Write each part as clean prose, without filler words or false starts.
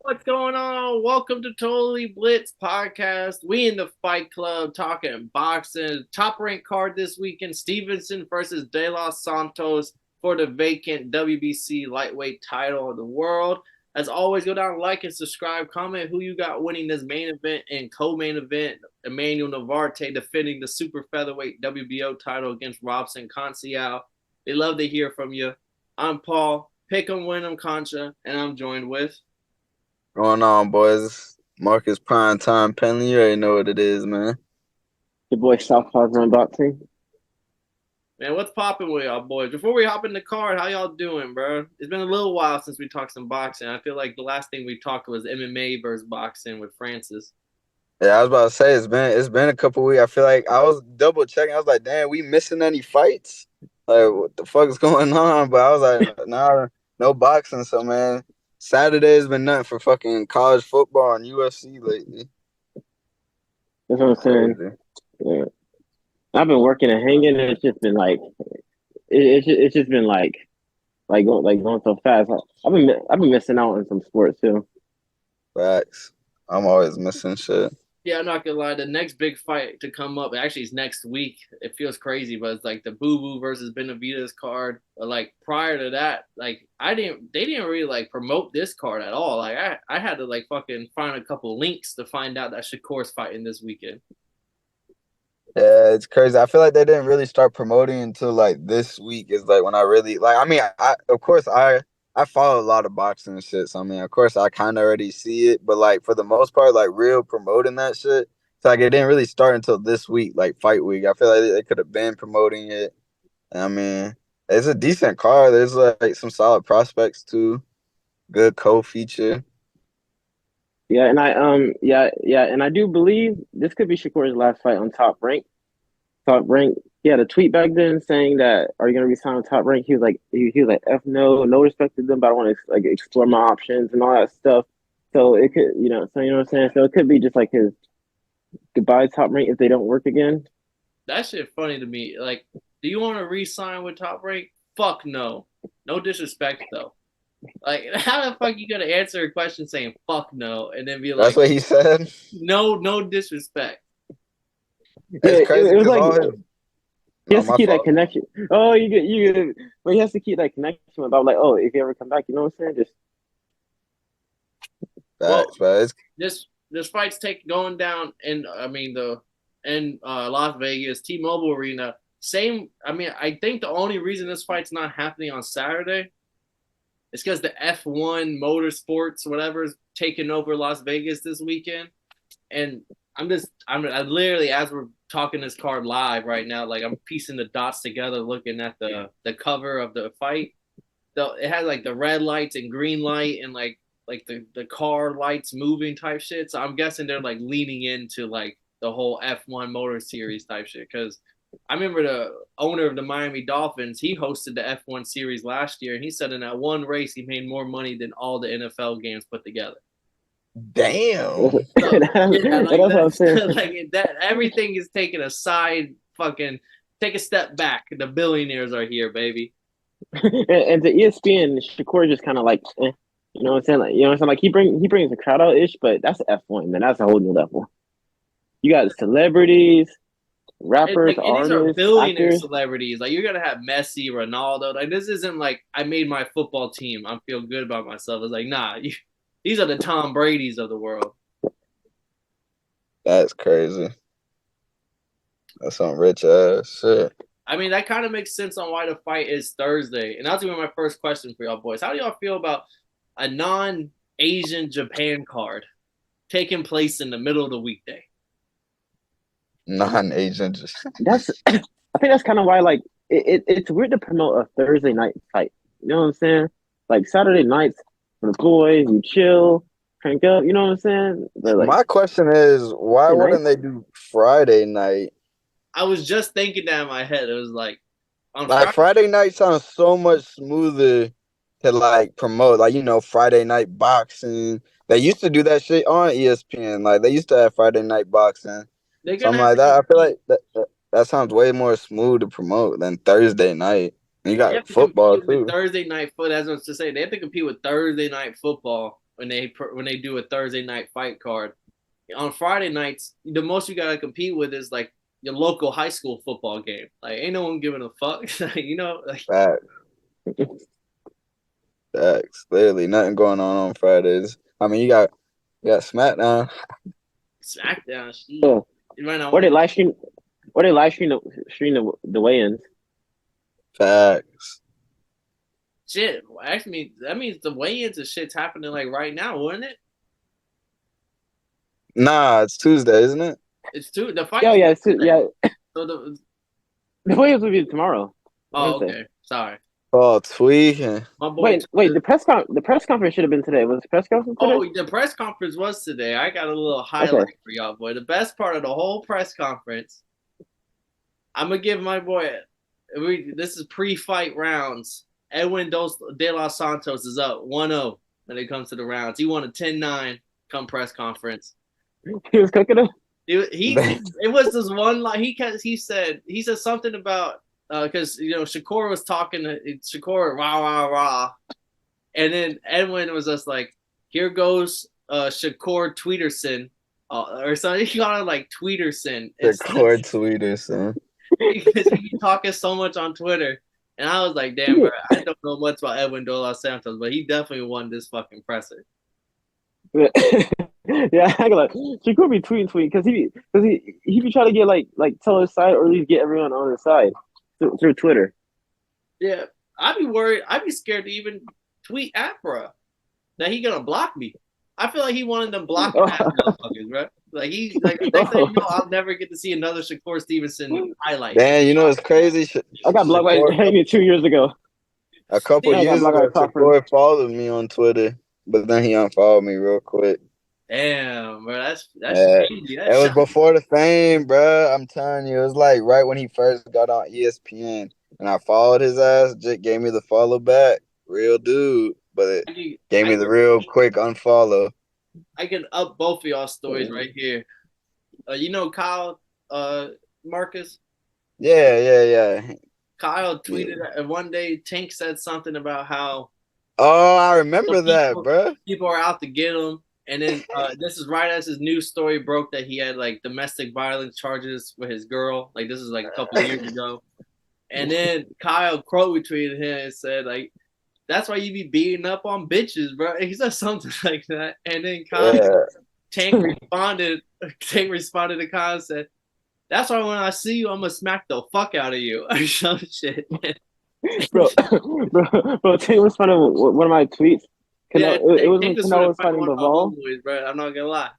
What's going on? Welcome to Totally Blitz podcast. We in the Fight Club talking boxing. Top ranked card this weekend: Stevenson versus De Los Santos for the vacant WBC lightweight title of the world. As always, go down, like and subscribe, comment who you got winning this main event and co-main event. Emmanuel Navarrete defending the super featherweight WBO title against Robson Conceicao. They love to hear from you. I'm Paul. Pick 'em, win 'em, Concha, and I'm joined with. Going on, boys? Marcus Prime Time Penley. You already know what it is, man. Your boy Southpaw Unboxing. Man, what's popping with y'all boys? Before we hop in the card, how y'all doing, bro? It's been a little while since we talked some boxing. I feel like the last thing we talked was MMA versus boxing with Francis. Yeah, I was about to say it's been a couple weeks. I feel like I was double checking. I was like, damn, we missing any fights? Like, what the fuck is going on? But I was like, nah, no boxing. So man, Saturday has been nothing for fucking college football and UFC lately. That's what I'm saying. Crazy. Yeah. I've been working and hanging, and it's just been like it's just been like going so fast. I've been missing out on some sports too. Facts. I'm always missing shit. Yeah, I'm not gonna lie. The next big fight to come up, actually, is next week. It feels crazy, but it's like the Boo Boo versus Benavidez card. But like prior to that, like they didn't really like promote this card at all. Like I had to like fucking find a couple links to find out that Shakur's fighting this weekend. Yeah, it's crazy. I feel like they didn't really start promoting until like this week is like when I really like I mean, I of course I follow a lot of boxing and shit. So I mean, of course I kind of already see it, but like for the most part like real promoting that shit, it's like it didn't really start until this week, like fight week. I feel like they could have been promoting it. And I mean, it's a decent card. There's like some solid prospects too. Good co-feature. Yeah, and and I do believe this could be Shakur's last fight on Top Rank. Top Rank. He had a tweet back then saying that, "Are you gonna resign on Top Rank?" He was like, "F no, no respect to them, but I want to like explore my options and all that stuff." So it could, so you know what I'm saying. So it could be just like his goodbye Top Rank if they don't work again. That shit funny to me. Like, do you want to re-sign with Top Rank? Fuck no. No disrespect though. Like, how the fuck you gonna answer a question saying "fuck no" and then be That's like, what he said. no disrespect? Yeah, It's it crazy was because like all his he oh has to my keep that fault. connection. Oh, but he has to keep that connection about like, oh, if you ever come back, you know what I'm saying? Just Well, Facts, but it's this fight's take going down in Las Vegas T-Mobile Arena. Same. I mean, I think the only reason this fight's not happening on Saturday is because the F1 Motorsports whatever is taking over Las Vegas this weekend, and I literally as we're talking this card live right now, like I'm piecing the dots together, looking at the cover of the fight. It has like the red lights and green light and like the car lights moving type shit. So I'm guessing they're like leaning into like the whole F1 Motor Series type shit. Because I remember the owner of the Miami Dolphins, he hosted the F1 Series last year, and he said in that one race he made more money than all the NFL games put together. damn. So yeah, that's like what I'm that's saying. like that. Everything is taking a side. Fucking take a step back. The billionaires are here, baby. And the ESPN Shakur just kind of like, you know what I'm saying? Like, you know what I'm saying? Like he brings the crowd out ish, but that's F1, man. That's a whole new level. You got celebrities, rappers, And these are artists, billionaire actors. celebrities. Like you're gonna have Messi, Ronaldo. Like this isn't like I made my football team. I feel good about myself. It's like nah, these are the Tom Brady's of the world. That's crazy. That's some rich ass shit. I mean that kind of makes sense on why the fight is Thursday. And that's gonna be my first question for y'all boys. How do y'all feel about a non-Asian Japan card taking place in the middle of the weekday? Non-Asian just That's I think that's kind of why like it's weird to promote a Thursday night fight. You know what I'm saying? Like Saturday nights for the boys, you chill, crank up. You know what I'm saying? But like my question is why Thursday wouldn't nights, they do Friday night? I was just thinking that in my head. It was like on Like Friday. Friday night sounds so much smoother to like promote. Like, Friday night boxing. They used to do that shit on ESPN. Like they used to have Friday night boxing. They're gonna Something have like to that. I feel compete. like that sounds way more smooth to promote than Thursday night. And you They got have to football compete with too. Thursday night foot. As I was to say, they have to compete with Thursday night football when they do a Thursday night fight card. On Friday nights, the most you gotta compete with is like your local high school football game. Like, ain't no one giving a fuck. You know, like Facts. Facts. Literally nothing going on Fridays. I mean, you got SmackDown. SmackDown. Yeah. Right now, Or they live stream stream the weigh-ins. Facts. shit. Actually, that means the weigh-ins and shit's happening like right now, wouldn't it? Nah, it's Tuesday, isn't it? It's two. The fight. Yeah, yeah, yeah. So the. The weigh-ins will be tomorrow. Oh, Wednesday. okay. Sorry. Oh, tweaking. My boy. Wait. The press conference should have been today. Was the press conference today? Oh, the press conference was today. I got a little highlight for y'all, boy. The best part of the whole press conference. I'm gonna give my boy. This is pre-fight rounds. Edwin De Los Santos is up 1-0 when it comes to the rounds. He won a 10-9 come press conference. He was cooking it. It was this one line. He said something about because Shakur was talking to Shakur rah rah rah, and then Edwin was just like, here goes Shakur Tweederson or something. He got it like Tweederson. Shakur Tweederson. Because he be talking so much on Twitter. And I was like, damn, bro, I don't know much about Edwin De Los Santos, but he definitely won this fucking presser. Yeah, I like Shakur be tweeting because he be trying to get like tell his side or at least get everyone on his side through Twitter. Yeah, I'd be worried. I'd be scared to even tweet at bro that he gonna block me. I feel like he wanted them blocking motherfuckers, bro. Like the next thing you know, I'll never get to see another Shakur Stevenson highlight. Man, you know it's crazy. I got blocked by Haney 2 years ago. A couple years ago, Shakur followed me on Twitter, but then he unfollowed me real quick. Damn, bro, that's crazy. It was before the fame, bro. I'm telling you, it was like right when he first got on ESPN, and I followed his ass. Jake gave me the follow back, real dude, but it gave me the real quick unfollow. I can up both of y'all stories right here. You know Kyle Marcus? Yeah. Kyle tweeted one day. Tank said something about how. Oh, I remember that, bro. People are out to get him, and then this is right as his news story broke that he had like domestic violence charges with his girl. Like this is like a couple of years ago, and then Kyle Crowe retweeted him and said like, "That's why you be beating up on bitches, bro." And he said something like that, and then Tank responded. Tank responded to Kyle and said, "That's why when I see you, I'm gonna smack the fuck out of you," or some shit. bro, Tank was responding with one of my tweets. Yeah, it was when Canelo was fighting Bivol. Bro. I'm not gonna lie.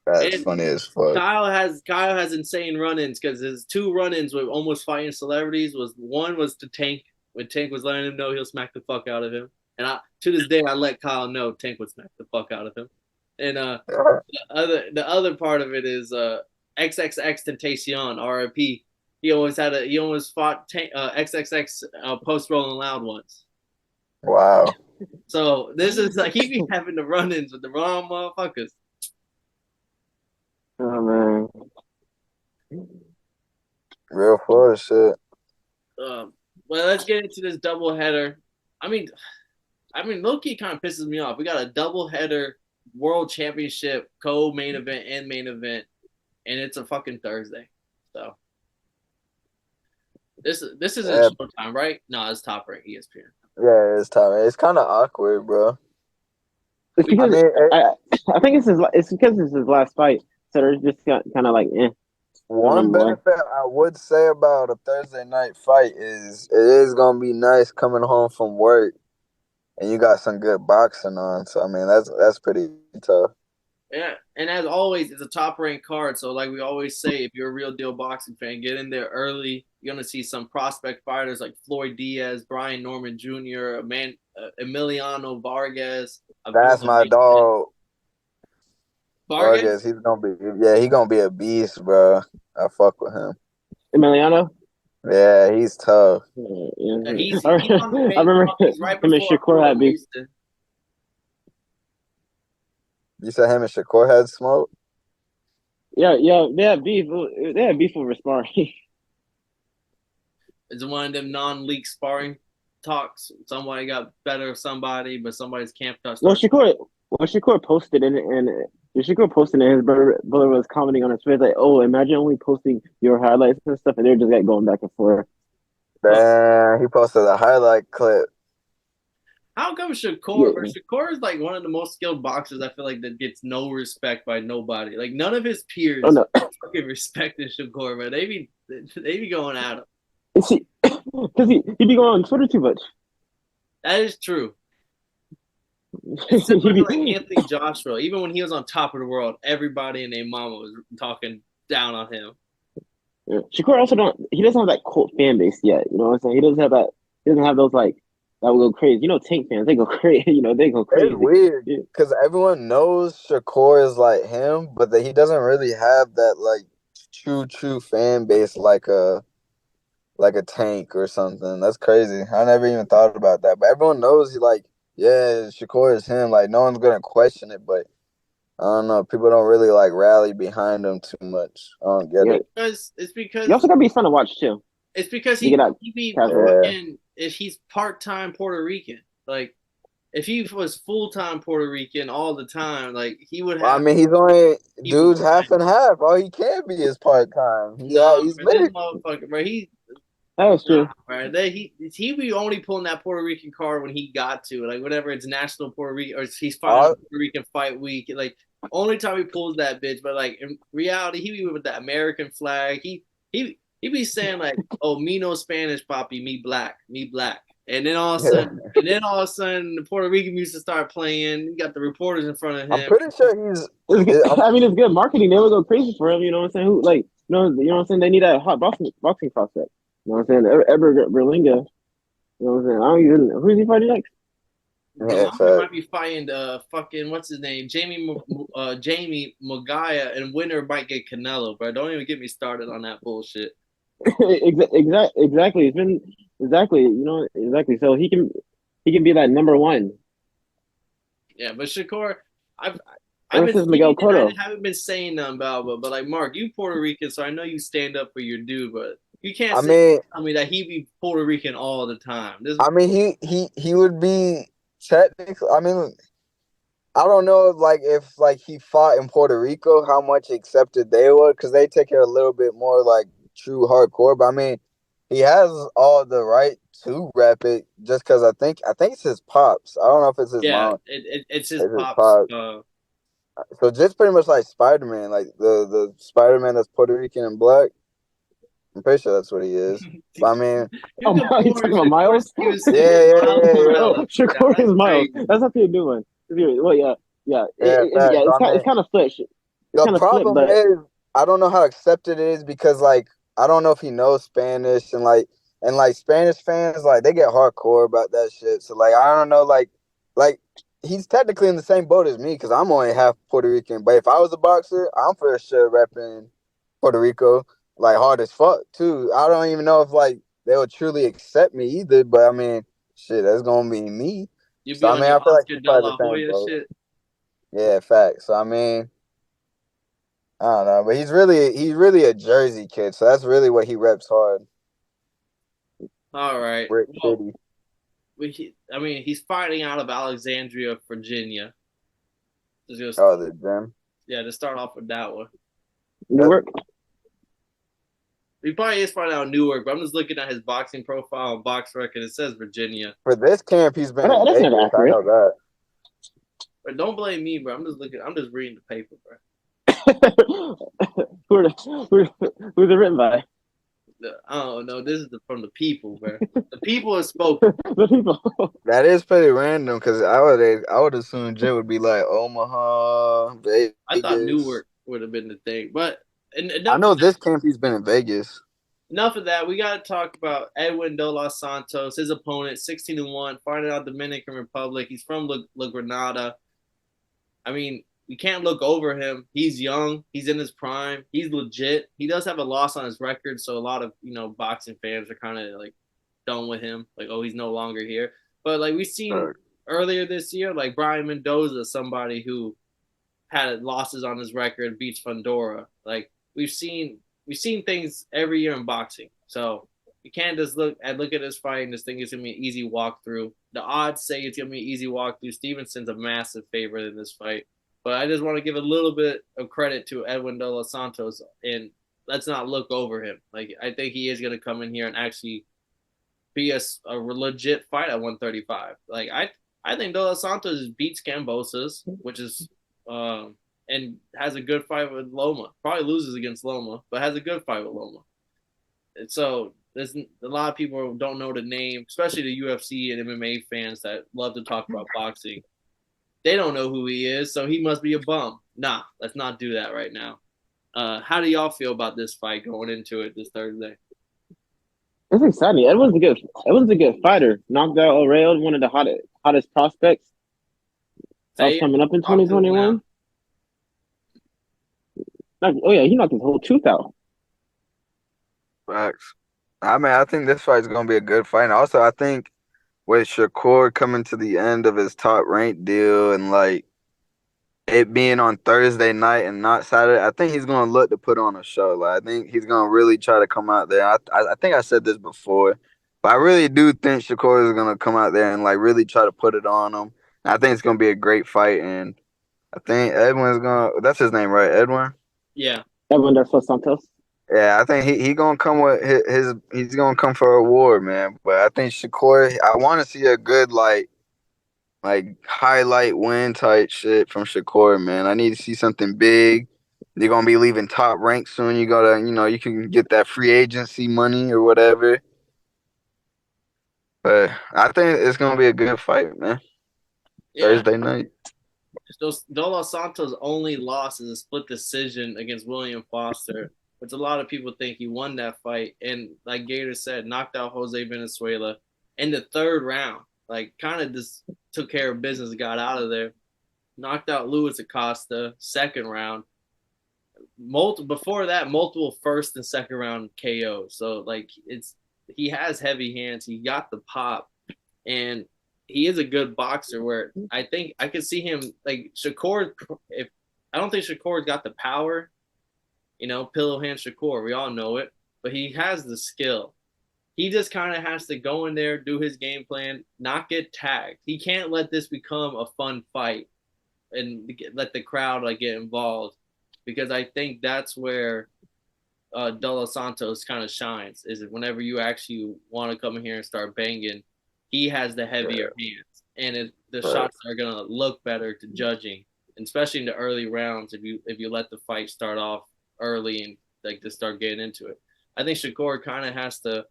That's funny as fuck. Kyle has insane run-ins because his 2 run-ins with almost fighting celebrities one was to Tank when Tank was letting him know he'll smack the fuck out of him, and to this day I let Kyle know Tank would smack the fuck out of him. And the other part of it is XXX Tentacion RIP. He almost fought XXX post Rolling Loud once. Wow. So this is like he be having the run-ins with the wrong motherfuckers. Oh man, real Florida shit. Well, let's get into this double header. I mean, low-key kind of pisses me off. We got a double header World Championship co-main event and main event, and it's a fucking Thursday. So this isn't Showtime, right? No, it's Top Rank ESPN. Yeah, it's Top Rank. It's kind of awkward, bro. I think it's because it's his last fight, so they're just kind of like, eh. One benefit I would say about a Thursday night fight is it is gonna be nice coming home from work, and you got some good boxing on. So I mean, that's pretty tough. Yeah, and as always, it's a top-ranked card. So like we always say, if you're a real deal boxing fan, get in there early. You're gonna see some prospect fighters like Floyd Diaz, Brian Norman Jr., Emiliano Vargas. That's my dog. Vargas, he's gonna be a beast, bro. I fuck with him. Emiliano. Yeah, he's tough. Yeah, I remember right him and Shakur had beef. You said him and Shakur had smoke? Yeah, they had beef. They had beef over sparring. It's one of them non-league sparring. talks. Somebody got better of somebody, but somebody's camp touched. Well, Shakur posted Shakur posted and his brother was commenting on his face like, "Oh, imagine only posting your highlights and stuff," and they're just like going back and forth. Damn, he posted a highlight clip. How come Shakur? Yeah. Shakur is like one of the most skilled boxers. I feel like that gets no respect by nobody. Like none of his peers Oh no, fucking respected Shakur, man. They be going at him. because he be going on Twitter too much. That is true. It's similar to like Be, Anthony Joshua. Even when he was on top of the world, everybody and their mama was talking down on him. yeah. Shakur also doesn't have that cult fan base yet. You know what I'm saying? He doesn't have those like that will go crazy. You know, Tank fans, they go crazy. You know, they go crazy. It's weird Yeah. because everyone knows Shakur is like him, but he doesn't really have that like true fan base like a Tank or something. That's crazy. I never even thought about that. But everyone knows yeah, Shakur is him. Like no one's gonna question it, but I don't know. People don't really like rally behind him too much. I don't get Yeah. it. It's because You also gotta be fun to watch too. it's because You get out he be casual. Yeah. fucking if he's part-time Puerto Rican. Like if he was full-time Puerto Rican all the time, like he would Well, I have mean, he's only people dude's half and half. All he can be is part time. no, He's bro, this mixed. motherfucker, bro. That's Nah, true. bro. He be only pulling that Puerto Rican card when he got to, like whenever it's national Puerto Rican or he's fighting on All, Puerto Rican fight week. Like only time he pulls that bitch, but like in reality, he be with the American flag. He be saying like, "Oh, me no Spanish, papi, me black, me black." And then all of a sudden, the Puerto Rican music start playing. You got the reporters in front of I'm him. pretty sure he's. I'm, I mean, it's good marketing. They would go crazy for him. You know what I'm saying? Who like you know what I'm saying? They need a hot boxing prospect. You know what I'm saying? Ever Berlinga. You know what I'm saying? I don't even who's he fighting next? yeah, Berlanga fact. might be fighting fucking what's his name, Jamie Magaya, and winner might get Canelo, but don't even get me started on that bullshit. Exactly. It's been exactly. You know exactly. So he can be that number one Yeah, but Shakur, I've I've ever been since seeing Miguel it and I Cotto. haven't been saying nothing about it, but like Mark, you Puerto Rican, so I know you stand up for your dude, but you can't I sit mean, tell me that he be Puerto Rican all the time. This he would be technically. I mean, I don't know, like if like he fought in Puerto Rico, how much accepted they would, because they take it a little bit more like true hardcore. But I mean, he has all the right to rep it, just because I think it's his pops. I don't know if it's his yeah, mom. it's his It's his pops. pops. So just pretty much like Spider Man, like the Spider Man that's Puerto Rican and black. I'm pretty sure that's what he is. But I mean, You Oh, you compare talking about Shakur Miles? Stevenson to yeah, Miles yeah, yeah, Oh, Morales. Shakur That's is Miles. crazy. That's not a new one. Well, yeah, yeah. facts. So, I It's mean, kind of flipped. It's the kind of flipped, problem but is I don't know how accepted it is because like I don't know if he knows Spanish and like Spanish fans like they get hardcore about that shit. So like I don't know like he's technically in the same boat as me because I'm only half Puerto Rican. But if I was a boxer, I'm for sure repping Puerto Rico like hard as fuck too. I don't even know if like they would truly accept me either. But I mean, shit, that's gonna be me. You So be I on mean, your I feel like Oscar he's De probably the La same Hoya boat. shit. Yeah, facts. So I mean. I don't know, but he's really a Jersey kid, so that's really what he reps hard. All right. Brick Well, City. I mean, he's fighting out of Alexandria, Virginia. Just Oh, the gym. yeah, to start off with that one. That, Newark. He probably is fighting out of Newark, but I'm just looking at his boxing profile and box record. It says Virginia. for this camp, he's been in That's never Vegas. I accurate. know that. But don't blame me, bro. I'm just looking. I'm just reading the paper, bro. Who's it written by? I don't know. This is from the people, bro. The people have spoken. The people. That is pretty random because I would assume Jim would be like Omaha, I thought Vegas. Newark would have been the thing, but I know this camp he's been in Vegas. enough of that. We got to talk about Edwin de los Santos, his opponent, 16-1, fighting out Dominican Republic. He's from La Granada. I mean, we can't look over him. He's young. He's in his prime. He's legit. He does have a loss on his record, so a lot of boxing fans are kind of like done with him. Like, oh, he's no longer here. But like we've seen earlier this year, like Brian Mendoza, somebody who had losses on his record, beats Fundora. Like we've seen things every year in boxing. So You can't just look at this fight and just think it's gonna be an easy walkthrough. The odds say it's gonna be an easy walkthrough. Stevenson's a massive favorite in this fight, but I just want to give a little bit of credit to Edwin De Los Santos, and let's not look over him. Like I think he is gonna come in here and actually be a legit fight at 135. Like I think De Los Santos beats Cambosos, which is and has a good fight with Loma. Probably loses against Loma, but has a good fight with Loma. And so there's a lot of people don't know the name, especially the UFC and MMA fans that love to talk about boxing. They don't know who he is, so he must be a bum. Nah, let's not do that right now. How do y'all feel about this fight going into it this Thursday? It's exciting. Edwin's a good fighter. Knocked out O'Reilly, one of the hottest prospects. That's coming up in 2021. Oh yeah, he knocked his whole tooth out. Facts. I mean, I think this fight's gonna be a good fight. And also, I think with Shakur coming to the end of his top ranked deal and like it being on Thursday night and not Saturday, I think he's gonna look to put on a show. Like I think he's gonna really try to come out there. I think I said this before, but I really do think Shakur is gonna come out there and like really try to put it on him. And I think it's gonna be a great fight, and I think Edwin's gonna. That's his name, right? Edwin. Yeah. Edwin De Los Santos. Yeah, I think he gonna come with his he's gonna come for a war, man. But I think Shakur, I want to see a good like highlight win type shit from Shakur, man. I need to see something big. You're gonna be leaving top rank soon. You gotta, you can get that free agency money or whatever. But I think it's gonna be a good fight, man. Yeah. Thursday night. De Los Santos' only loss is a split decision against William Foster, which a lot of people think he won that fight. And like Gator said, knocked out Jose Venezuela in the third round. Like kind of just took care of business, got out of there. Knocked out Luis Acosta, second round. Before that, multiple first and second round KOs. So like he has heavy hands. He got the pop, and he is a good boxer. Where I think I could see him like Shakur. If I don't think Shakur's got the power, pillow hand Shakur. We all know it, but he has the skill. He just kind of has to go in there, do his game plan, not get tagged. He can't let this become a fun fight and let the crowd get involved, because I think that's where De Los Santos kind of shines. Is it whenever you actually want to come in here and start banging, he has the heavier hands, and the shots are gonna look better to judging, and especially in the early rounds. If you let the fight start off early and to start getting into it, I think Shakur kind of has to.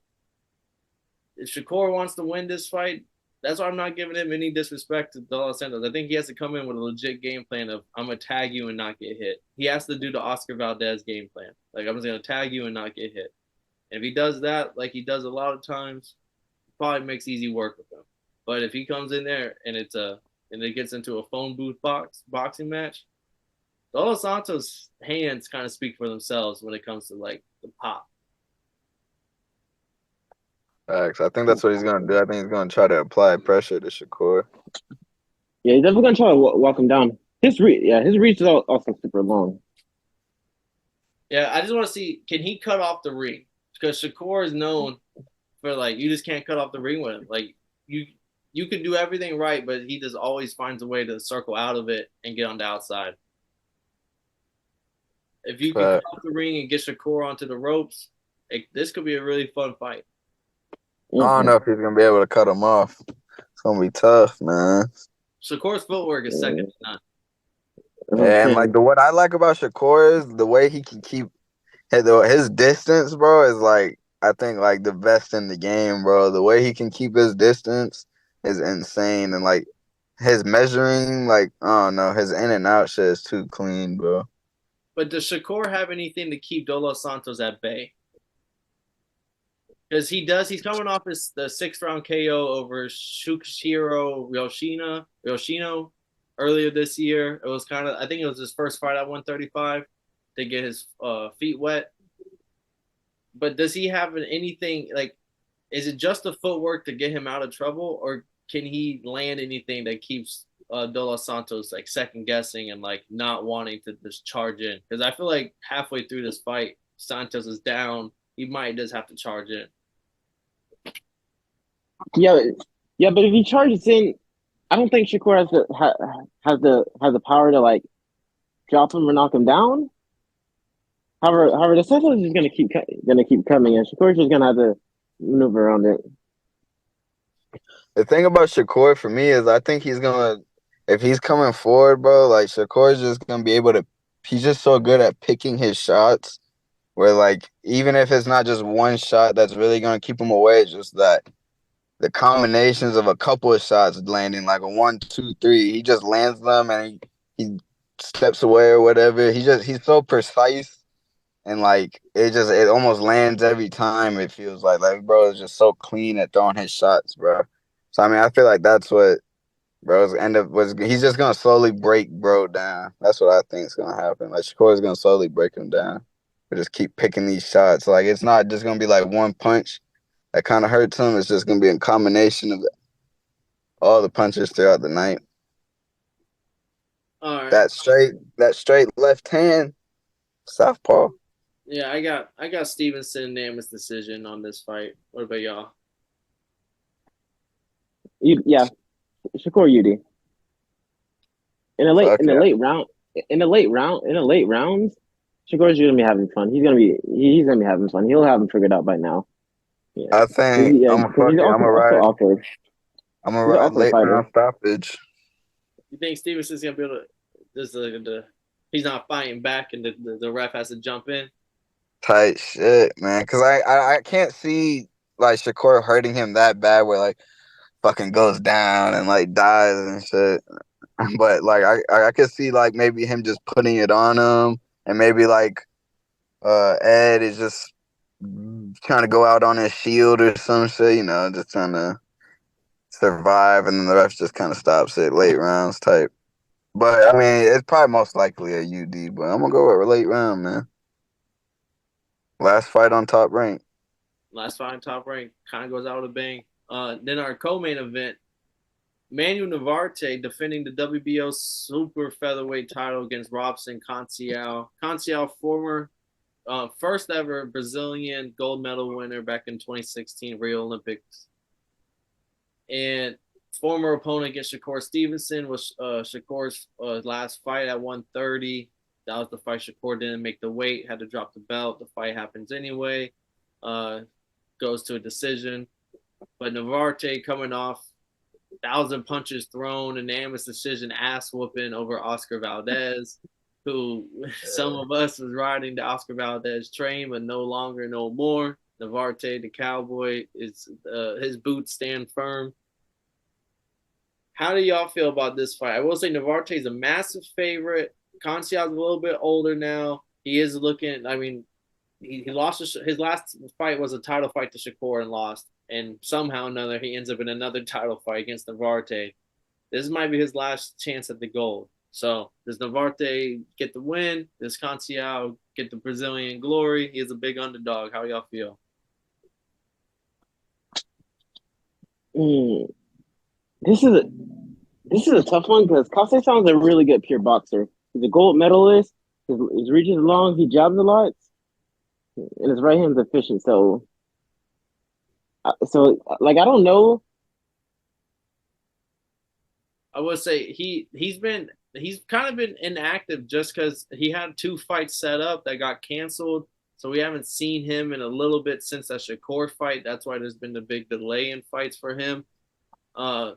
If Shakur wants to win this fight, that's why I'm not giving him any disrespect to De Los Santos. I think he has to come in with a legit game plan of I'm gonna tag you and not get hit. He has to do the Oscar Valdez game plan. Like I'm just gonna tag you and not get hit. And if he does that, like he does a lot of times, it probably makes easy work with him. But if he comes in there and it gets into a phone booth boxing match, De Los Santos' hands kind of speak for themselves when it comes to the pop. Facts. I think that's what he's gonna do. I think he's gonna try to apply pressure to Shakur. Yeah, he's definitely gonna try to walk him down. His reach is also super long. Yeah, I just want to see, can he cut off the ring? Because Shakur is known for you just can't cut off the ring with him. Like you can do everything right, but he just always finds a way to circle out of it and get on the outside. If you can cut off the ring and get Shakur onto the ropes, this could be a really fun fight. I don't know if he's gonna be able to cut him off. It's gonna be tough, man. Shakur's footwork is second to none. Yeah, and what I like about Shakur is the way he can keep his distance, bro. Is I think the best in the game, bro. The way he can keep his distance is insane, and his measuring, I don't know, his in and out shit is too clean, bro. But does Shakur have anything to keep De Los Santos at bay? Because he does. He's coming off the 6th round KO over Shukichiro Yoshino earlier this year. It was I think it was his first fight at 135 to get his feet wet. But does he have anything is it just the footwork to get him out of trouble, or can he land anything that keeps De Los Santos second guessing and not wanting to just charge in? Because I feel halfway through this fight, Santos is down. He might just have to charge in. Yeah, yeah, but if he charges in, I don't think Shakur has the power to like drop him or knock him down. However, the Santos is gonna keep coming, and Shakur's just gonna have to maneuver around it. The thing about Shakur for me is I think he's gonna, if he's coming forward, bro, like Shakur's just gonna be able to. He's just so good at picking his shots. Where like even if it's not just one shot that's really gonna keep him away, it's just that the combinations of a couple of shots landing like a 1, 2, 3, he just lands them and he steps away or whatever. He's so precise and like it almost lands every time. It feels like bro is just so clean at throwing his shots, bro. So I mean, I feel like that's what bro's end up was. He's just gonna slowly break bro down. That's what I think is gonna happen. Like Shakur's gonna slowly break him down. We just keep picking these shots. Like it's not just gonna be like one punch that kind of hurts him. It's just gonna be a combination of all the punches throughout the night. All right. That straight left hand, southpaw. Yeah, I got Stevenson unanimous decision on this fight. What about y'all? Yeah, Shakur UD Fuck in the yeah. late round in the late rounds, Shakur's gonna be having fun. He's gonna be having fun. He'll have him figured out by now. Yeah, I think yeah, I'm a because fuck he's it. also awkward. I'm a He's an ride awkward late fighter. round stoppage. You think Stevenson's gonna be able to? This he's not fighting back, and the ref has to jump in. Tight shit, man. Cause I can't see like Shakur hurting him that bad where like fucking goes down and like dies and shit. But like I could see like maybe him just putting it on him and maybe like Ed is just trying to go out on his shield or some shit, just trying to survive and then the ref just kinda stops it late rounds type. But I mean it's probably most likely a UD, but I'm gonna go with late round, man. Last fight on Top Rank. Last fight, top rank, kind of goes out with a bang. Then our co-main event, Manuel Navarrete defending the WBO super featherweight title against Robson Conceicao. Conceicao, former first ever Brazilian gold medal winner back in 2016 Rio Olympics, and former opponent against Shakur Stevenson was Shakur's last fight at 130. That was the fight. Shakur didn't make the weight, had to drop the belt. The fight happens anyway. Goes to a decision. But Navarrete coming off 1,000 punches thrown, unanimous decision, ass whooping over Oscar Valdez, who some of us was riding the Oscar Valdez train, but no longer, no more. Navarrete, the cowboy, is his boots stand firm. How do y'all feel about this fight? I will say Navarrete is a massive favorite. Conceicau's a little bit older now. He is looking. I mean, he lost his last fight was a title fight to Shakur and lost, and somehow or another he ends up in another title fight against Navarrete. This might be his last chance at the gold. So does Navarrete get the win? Does Conceicao get the Brazilian glory? He is a big underdog. How y'all feel? Mm, this is a this is a tough one because Kase sounds a really good pure boxer. He's a gold medalist. His reach is long. He jabs a lot, and his right hand's efficient. So like I don't know. I would say he's kind of been inactive just because he had two fights set up that got canceled. So we haven't seen him in a little bit since that Shakur fight. That's why there's been a big delay in fights for him. Uh,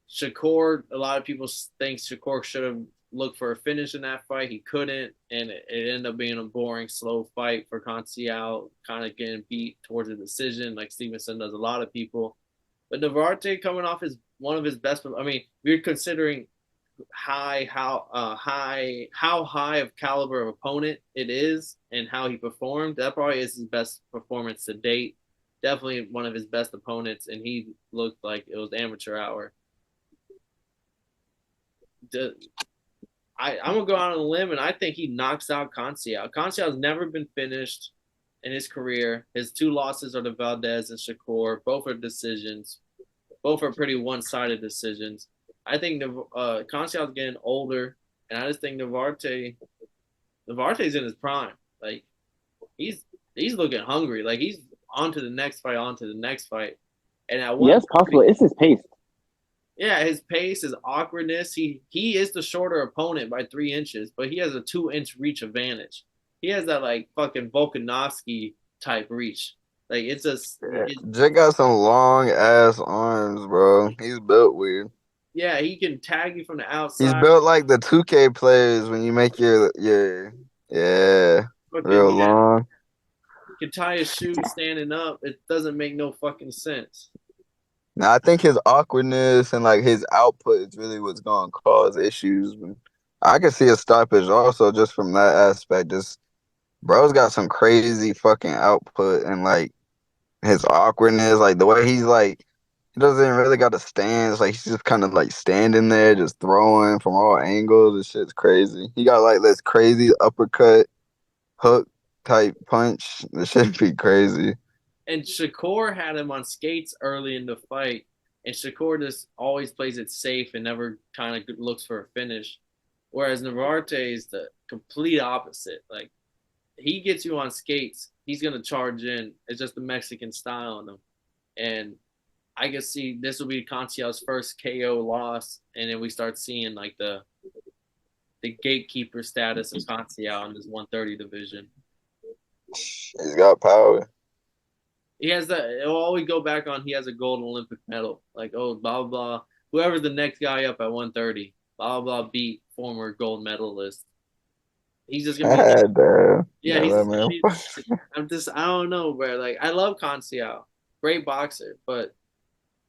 Shakur, a lot of people think Shakur should have looked for a finish in that fight. He couldn't, and it ended up being a boring, slow fight for Conceicao, kind of getting beat towards a decision, like Stevenson does a lot of people. But Navarrete coming off is one of his best. I mean, we're considering how high of caliber of opponent it is and how he performed. That probably is his best performance to date. Definitely one of his best opponents, and he looked like it was amateur hour. I'm gonna go out on a limb, and I think he knocks out Conceicao. Conceicao has never been finished in his career. His two losses are to Valdez and Shakur. Both are decisions. Both are pretty one-sided decisions. I think Conceicao getting older, and I just think Navarrete's in his prime. Like he's looking hungry. Like he's on to the next fight, on to the next fight. And at Yes, 130, possible. It's his pace. yeah, his pace, his awkwardness. He is the shorter opponent by 3 inches, but he has a 2 inch reach advantage. He has that like fucking Volkanovski type reach. Like it's just Jake got some long ass arms, bro. He's built weird. yeah, he can tag you from the He's outside. built like the 2K players when you make your yeah Fucking real yeah, long. he can tie his shoes standing up. It doesn't make no fucking sense. Now I think his awkwardness and like his output is really what's gonna cause issues. I can see a stoppage also just from that aspect. Just bro's got some crazy fucking output and like his awkwardness, like the way he's like he doesn't really got a stance. Like he's just kind of like standing there, just throwing from all angles. This shit's crazy. He got like this crazy uppercut, hook type punch. This shit be crazy. And Shakur had him on skates early in the fight, and Shakur just always plays it safe and never kind of looks for a finish. Whereas Navarrete is the complete opposite. Like he gets you on skates, he's gonna charge in. It's just the Mexican style on him, and I can see this will be Conceicao's first KO loss, and then we start seeing like the gatekeeper status of Conceicao in this 130 division. He's got power. He has that. It'll always go back on. He has a gold Olympic medal. Like oh blah blah. Whoever's the next guy up at 130, blah blah beat former gold medalist. He's just gonna be. Damn. Yeah, That man. I don't know, bro. Like I love Conceicao, great boxer, but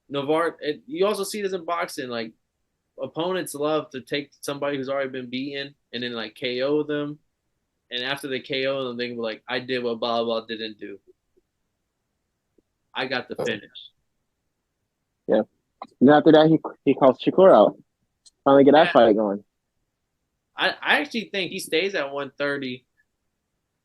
Navarrete. You also see this in boxing. Like opponents love to take somebody who's already been beaten and then like KO them, and after they KO them, they can be like, "I did what blah blah didn't do. I got the finish." Yeah. And after that, he calls Shakur out. Finally get that fight going. I actually think he stays at 130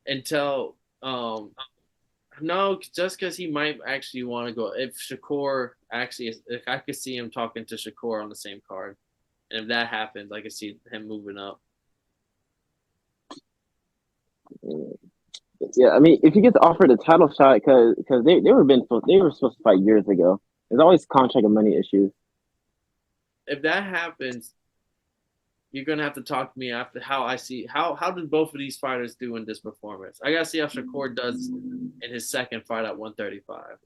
until no, just because he might actually want to go. If Shakur actually, if I could see him talking to Shakur on the same card, and if that happens, I could see him moving up. Yeah, I mean, if he gets offered a title shot, because they were supposed to fight years ago. There's always contract and money issues. If that happens, you're gonna have to talk to me after how I see how did both of these fighters do in this performance. I gotta see how Shakur does in his second fight at 135.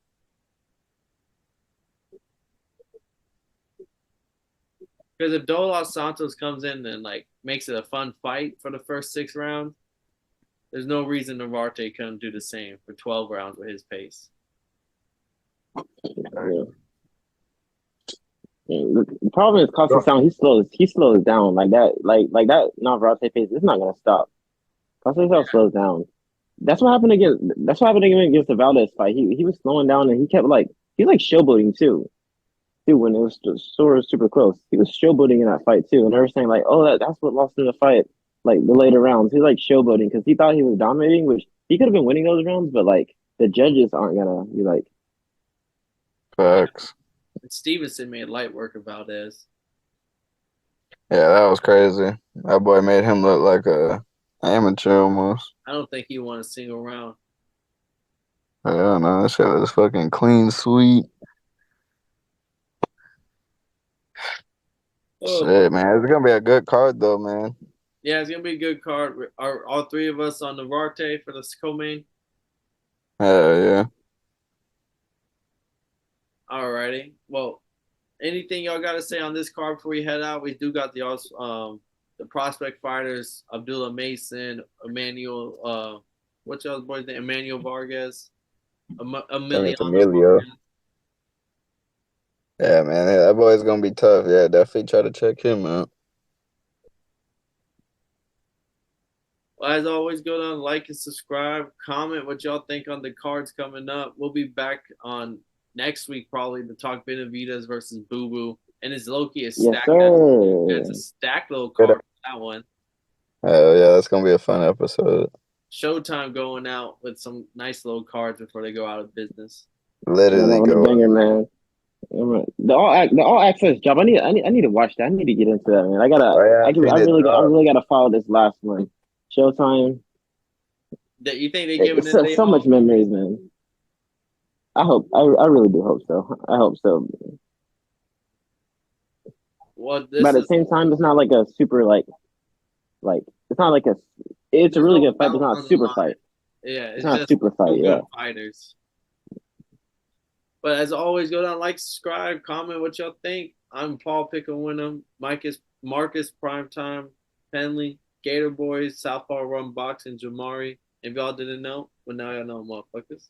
Because if Dolos Santos comes in and like makes it a fun fight for the first 6 rounds, there's no reason Navarrete couldn't do the same for 12 rounds with his pace. Yeah. The problem is Conceicao. He slows down like that. Like that Navarrete pace. It's not gonna stop. Conceicao slows down. That's what happened against the Valdez fight. He was slowing down and he was like showboating too. Too when it was super close. He was showboating in that fight too, and they were saying like, "Oh, that's what lost in the fight." Like the later rounds, he's like showboating because he thought he was dominating, which he could have been winning those rounds, but like the judges aren't gonna be like. Facts. Stevenson made light work of Valdez. Yeah, that was crazy. That boy made him look like a amateur almost. I don't think he won a single round. Yeah, no, that shit was fucking clean sweep. Shit, man. It's gonna be a good card though, man. Yeah, it's gonna be a good card. Are all three of us on Navarrete for the co-main? Hell yeah. Alrighty. Well, anything y'all got to say on this card before we head out? We do got the prospect fighters: Abdullah Mason, Emmanuel. What's y'all's boy's name? Emmanuel Vargas, Emiliano. Yeah, man. That boy's gonna be tough. Yeah, definitely try to check him out. Well, as always, go down, like and subscribe, comment what y'all think on the cards coming up. We'll be back on next week probably to talk Benavidez versus Boo Boo, and it's Loki is stacked. It's a stacked little card. That one. Oh yeah, that's gonna be a fun episode. Showtime going out with some nice little cards before they go out of business. Literally go. Banger, man. The all access job. I need to watch that. I need to get into that, man. I really gotta follow this last one. Showtime. That you think they giving so much memories, man. I really do hope so. I hope so. Well, But this at the is same time, it's not like a super like it's not like a. It's a there's really no good fight, but it's belt not a on the super line. fight. Yeah, It's it's not a just super fight. two Yeah. good fighters. But as always, go down, like, subscribe, comment what y'all think. I'm Paul Pickawinham, Marcus Primetime, Penley, Gator Boys, Southpaw Run Boxing, Jamari. If y'all didn't know, well now y'all know, motherfuckers.